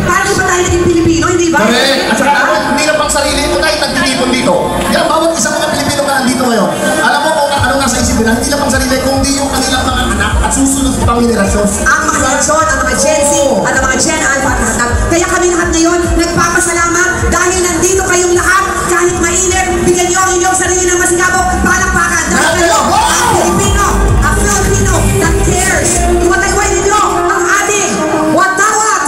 Paano ba tayo naging Pilipino, hindi ba? Correct. At saka hindi lang pang sarili mo tayo nagtitipon dito. Kaya bawat isang mga Pilipino na nandito ngayon, alam mo kung ano nasa isip nila, hindi lang pang sarili, kundi yung kanilang mga anak at susunod pang henerasyon. Ang mga henerasyon, ang mga Gen Z, at ang mga Gen Alpha at lahat. Kaya kami lahat ngayon, nagpapasalamat dahil nandito kayong lahat, kahit mainit, bigyan niyo ang inyong sarili ng masigabok, palakpakan. Dahil kayo, ang Pilipino, ang Filipino that cares. Iwatayway ninyo ang ating watawat.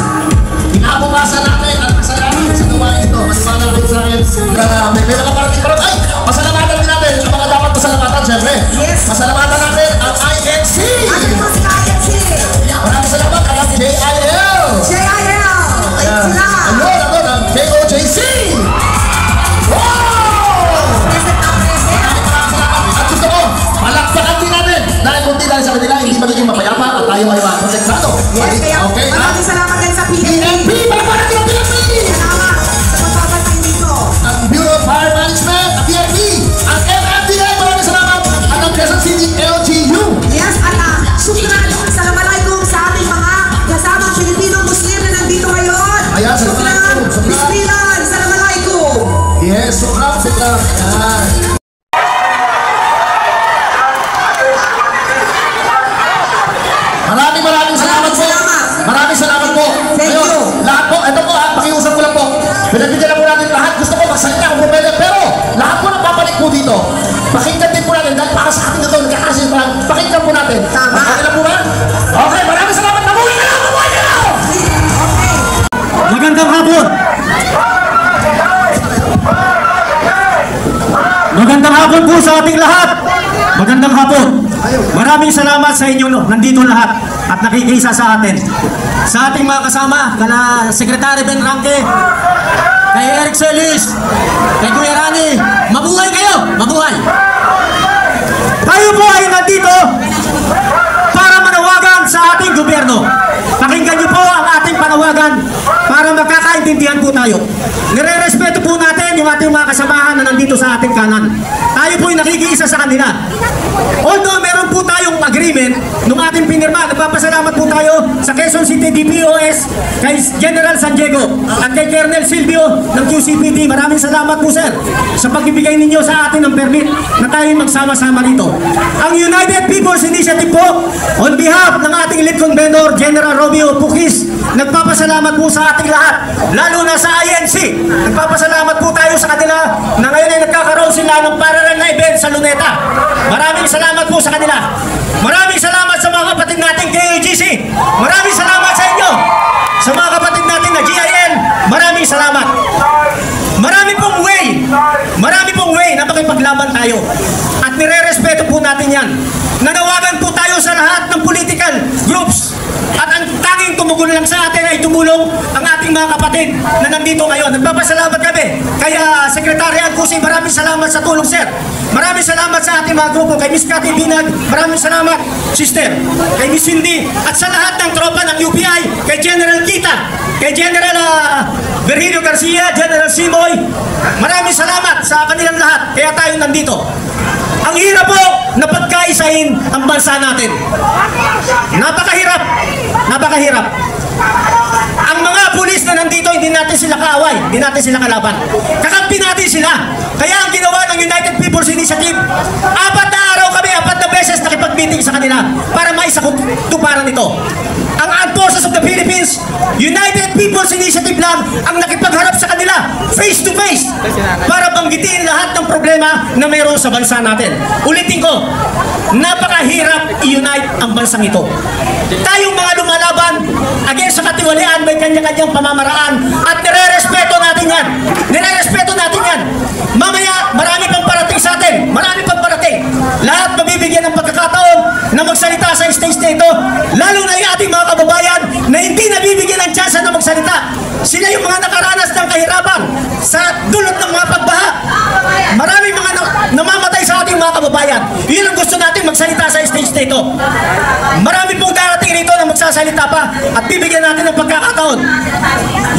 Inabukasan natin at masalamat sa gawain ito. Masalamat natin sa akin na may nakaparating parang, ay, masalamatan din natin ang mga dapat masalamatan, syempre. Yes. Masalamatan natin ang INC. Ano po si INC? Maraming salamat ang JIL. JIL. Ayun sila. Ano, ang JOJC. At gusto ko, palakpakan din natin. Dahil kung dahil sa kanila, hindi magiging mapayapa at tayo ay protektado. Yes, kaya Okay, maraming salamat din sa PNP. PNP! Palakpakan natin ang PNP! Salamat sa pagpapatay dito. Ang Bureau of Fire Management, ang PNP, ang MFDA, maraming salamat, at ang Quezon City LGU. Yes, at syukran, salamalaikum sa ating mga kasamang Pilipinong Muslim na nandito ngayon. Ayan, Syukran, salamalaikum. bismillah, salamalaikum. Yes, sukram. Ayan. Maraming salamat po. Maraming salamat po. Thank Ngayon, you. lahat po, ito po pakiusap ko lang po. Pinagbigyan na po natin lahat. Gusto ko magsalita kung pwede. Pero lahat po na papalik po dito. Pakinggan din po natin. Dahil para sa ating ito, nagkakasin pa lang. Pakinggan po natin. Tama. Okay na po ba? Okay, maraming salamat. Mabuhay ka lang! Mabuhay ka lang! Okay. Magandang hapon! Magandang hapon po sa ating lahat! Magandang hapon! Maraming salamat sa inyo nandito lahat at nakikisa sa atin. Sa ating mga kasama, kala Secretary Ben Ranque, kay Eric Celis, kay Kuya Rani, mabuhay kayo! Mabuhay! Tayo po ay nandito para manawagan sa ating gobyerno. Pakinggan niyo po ang ating panawagan para magkakaintindihan po tayo. Nire-respeto po natin yung ating mga kasamahan na nandito sa ating kanan. Tayo po ay nakikiisa sa kanila. Although meron po tayong agreement nung ating pinirma, nagpapasalamat po tayo sa Quezon City DPOS, kay General San Diego at kay Colonel Silvio ng QCPD. Maraming salamat po sir sa pagbibigay ninyo sa atin ng permit na tayo magsama-sama rito. Ang United People's Initiative po, on behalf ng ating lead convener General Romeo Pukis, nagpapasalamat po sa ating lahat, lalo na sa INC. Nagpapasalamat po tayo sa kanila na ngayon ay nagkakaroon sila ng parallel na event sa Luneta. Maraming salamat po sa kanila. Maraming salamat sa mga kapatid natin KAGC. Maraming salamat sa inyo. Sa mga kapatid natin na GIL, maraming salamat. Marami pong way na makipaglaban tayo. At nire-respeto po natin yan. Nanawagan po tayo sa lahat ng political groups. At ang tanging tumugon lang sa atin ay tumulong ang ating mga kapatid na nandito ngayon. Nagpapasalamat kami. Kaya Secretary Alcusi, maraming salamat sa tulong sir. Maraming salamat sa ating mga grupo. Kay Miss Cathy Binag, maraming salamat sister. Kay Miss Cindy at sa lahat ng tropa ng UPI. Kay General Kita, kay General Virgilio Garcia, General Simoy, maraming salamat sa kanilang lahat. Kaya tayo nandito. Ang hirap po na pagkaisahin ang bansa natin. Napakahirap. Napakahirap. Ang mga pulis na nandito, hindi natin sila kaaway, hindi natin sila kalaban. Kakampi natin sila. Kaya ang ginawa ng United People's Initiative, 4 na araw kami, 4 na beses nakipag-meeting sa kanila para maisakutuparan ito. Ang Armed Forces of the Philippines, United People's Initiative lang ang nakipagharap sa kanila, face to face, para banggitin lahat ng problema na mayroon sa bansa natin. Ulitin ko, napakahirap i-unite ang bansang ito. Tayong mga lumalaban against sa katiwalian, may kanya-kanyang pamamaraan at nire-respeto natin yan. Nire-respeto natin yan. Mamaya, marami pang parating sa atin. Marami pang parating. Lahat mabibigyan ng pagkakataon na magsalita sa stage na ito, lalo na yung ating mga kababayan na hindi nabibigyan ng tsansa na magsalita. Sila yung mga nakaranas ng kahirapan sa dulot ng mga pagbaha. Maraming mga namamatay sa ating mga kababayan. Yun ang gusto natin magsalita sa stage na ito. Marami pong darating rito na magsasalita pa at bibigyan natin ng pagkakataon.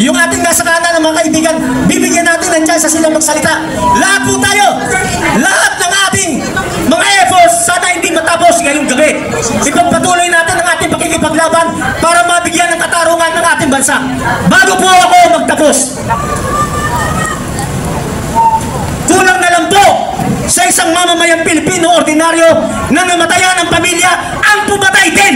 Yung ating nasa kanan ng mga kaibigan, bibigyan natin ng tsansa sila magsalita. Lahat po tayo, lahat ng ating mga efforts, sana hindi matapos ngayong gabi. Ipagpatuloy natin ang ating pakikipaglaban para mabigyan ng katarungan ng ating bansa. Bago po ako magtapos, kulang na lang po sa isang mamamayang Pilipino ordinaryo na namatayan ng pamilya ang pumatay din.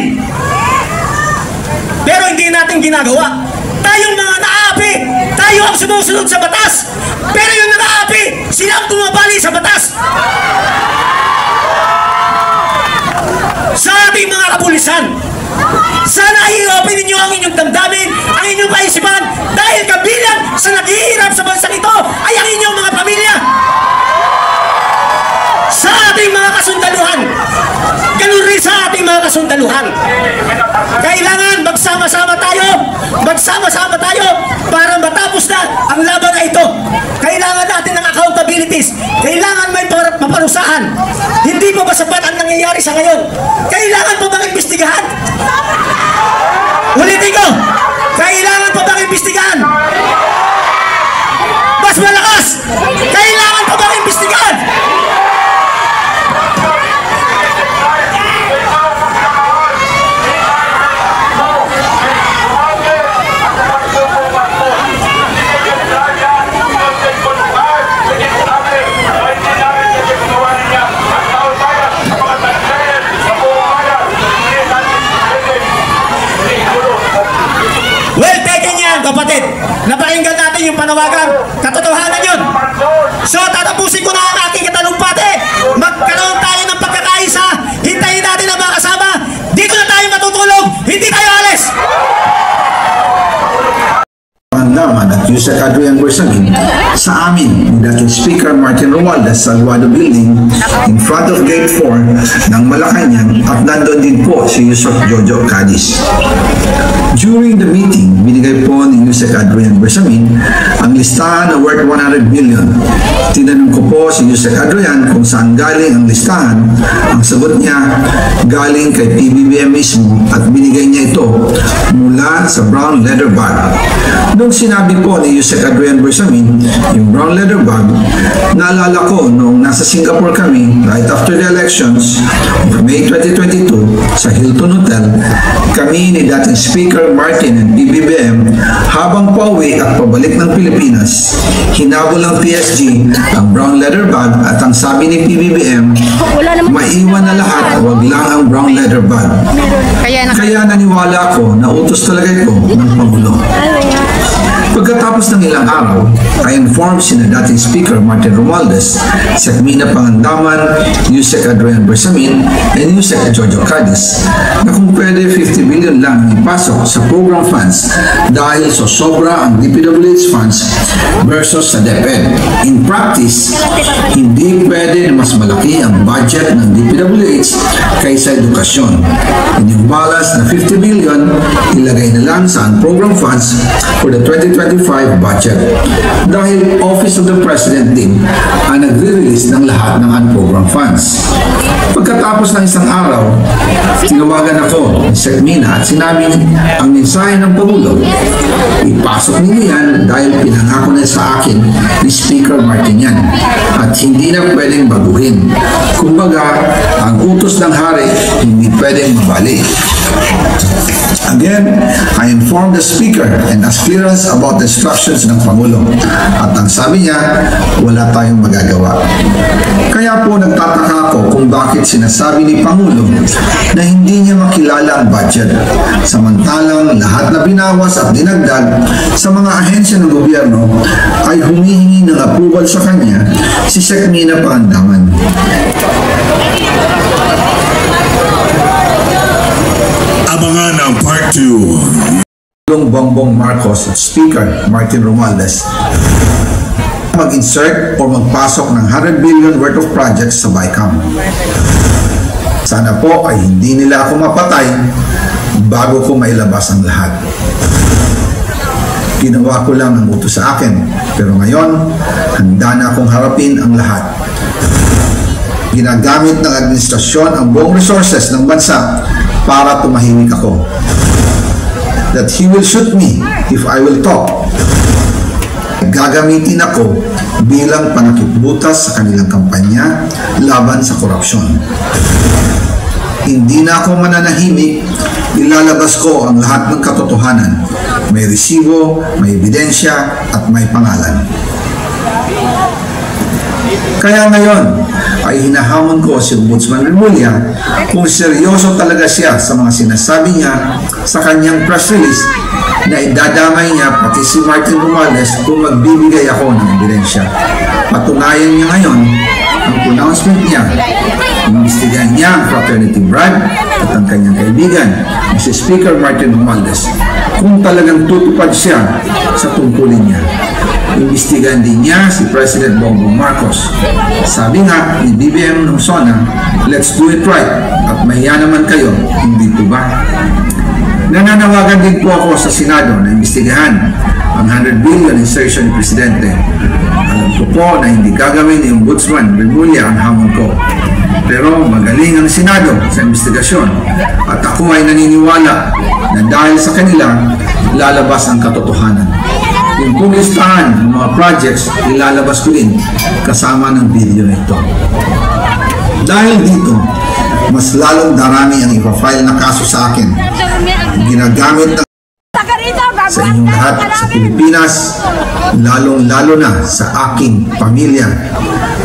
Pero hindi natin ginagawa. Tayong mga naapi, tayo ang sumusunod sa batas. Pero yung naapi, sila ang tumabali sa batas. Sa ating mga kapulisan, sana i-open ninyo ang inyong damdamin, ang inyong kaisipan, dahil kabilang sa naghihirap sa bansang ito ay ang inyong mga pamilya. Sa ating mga kasundaluhan, ganun rin sa ating mga kasundaluhan, kailangan magsama-sama tayo para matapos na ang laban na ito. Kailangan natin ng accountabilities, kailangan may maparusahan. Hindi pa ba sapat ang nangyayari sa ngayon? Kailangan pa bang imbestigahan? Ulitin ko, kailangan pa bang imbestigahan? Mas malakas, kailangan pa bang imbestigahan? Kapatid, napakinggan natin yung panawagan, katotohanan yun. So tatapusin ko na ang aking katalumpati. Magkaroon tayo ng pagkakaisa, hintayin natin ang mga kasama. Dito na tayo matutulog, hindi tayo alis. Pangandaman at Yusek Adrian Bersamin sa amin ni dating Speaker Martin Romualdez sa Aguado Building in front of Gate 4 ng Malacanang, at nandun din po si Yusek Jojo Cadiz. During the meeting, binigay po ni Yusek Adrian Bersamin ang listahan na worth 100 million. Tinanong ko po si Yusek Adrian kung saan galing ang listahan. Ang sagot niya, galing kay PBBM mismo at binigay niya ito mula sa brown leather bag. Nung sinabi po ni Yusek Adrian Bersamin yung brown leather bag, naalala ko noong nasa Singapore kami right after the elections of May 2022 sa Hilton Hotel, kami ni dating Speaker Martin and PBBM habang pauwi at pabalik ng Pilipinas, hinabol ng PSG ang brown leather bag at ang sabi ni PBBM, maiwan na lahat, wag lang ang brown leather bag. Kaya naniwala ako na utos talaga ito ng Pangulo. Pagkatapos ng ilang araw, I informed sina dating Speaker Martin Romualdez, Sekmina Pangandaman, Yusek Adrian Bersamin, and Yusek Jojo Cadiz na kung pwede 50 billion lang ipasok sa program funds dahil so sobra ang DPWH funds versus sa DepEd. In practice, hindi pwede na mas malaki ang budget ng DPWH kaysa edukasyon. And yung balance na 50 billion, ilagay na lang sa program funds for the 2025 budget dahil Office of the President din ang nagre-release ng lahat ng unprogrammed funds. Pagkatapos ng isang araw, tinawagan ako ni Sekmina at sinabi ang mensahe ng Pangulo, ipasok ninyo yan dahil pinangako na sa akin ni Speaker Martin yan at hindi na pwedeng baguhin. Kumbaga, ang utos ng hari hindi pwedeng mabali. Again, I informed the Speaker and asked clearance about the instructions ng Pangulo. At ang sabi niya, wala tayong magagawa. Kaya po nagtataka ako kung bakit sinasabi ni Pangulo na hindi niya makilala ang budget. Samantalang lahat na binawas at dinagdag sa mga ahensya ng gobyerno ay humihingi ng approval sa kanya si Sekmina Pangandaman. Abangan ang Part 2. Bongbong Marcos at Speaker Martin Romualdez mag-insert o magpasok ng 100 billion worth of projects sa BICAM. Sana po ay hindi nila ako mapatay bago ko mailabas ang lahat. Ginawa ko lang ang utos sa akin, pero ngayon, handa na akong harapin ang lahat. Ginagamit ng administrasyon ang buong resources ng bansa para tumahimik ako. That he will shoot me if I will talk. Gagamitin ako bilang panakipbutas sa kanilang kampanya laban sa korupsyon. Hindi na ako mananahimik, ilalabas ko ang lahat ng katotohanan. May resibo, may ebidensya, at may pangalan. Kaya ngayon ay hinahamon ko si Ombudsman Remulla kung seryoso talaga siya sa mga sinasabi niya sa kanyang press release na idadamay niya pati si Martin Romualdez kung magbibigay ako ng ebidensya. Patunayan niya ngayon ang pronouncement niya. Imbestigahan niya ang fraternity bribe at ang kanyang kaibigan, si Speaker Martin Romualdez, kung talagang tutupad siya sa tungkulin niya. Imbestigahan din niya si President Bongbong Marcos. Sabi nga ni BBM Lungsona, let's do it right at mahiya naman kayo, hindi po ba? Nananawagan din po ako sa Senado na imbestigahan ang 100 billion insertion ni Presidente. Alam ko po na hindi gagawin ni Ombudsman Remulla ang hamon ko. Pero magaling ang Senado sa investigasyon at ako ay naniniwala na dahil sa kanila, lalabas ang katotohanan. Yung pulistahan ng mga projects, ilalabas ko din kasama ng video na ito. Dahil dito, mas lalong darami ang ipafile na kaso sa akin. Ginagamit ng sa inyong lahat sa Pilipinas, lalong-lalo na sa aking pamilya.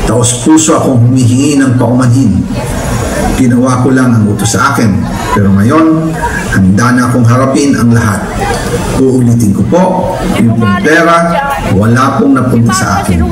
Taos puso akong humihingi ng paumanhin. Ginawa ko lang ang utos sa akin, pero ngayon, handa na akong harapin ang lahat. Uulitin ko po, yung pong pera, wala pong napunta sa akin.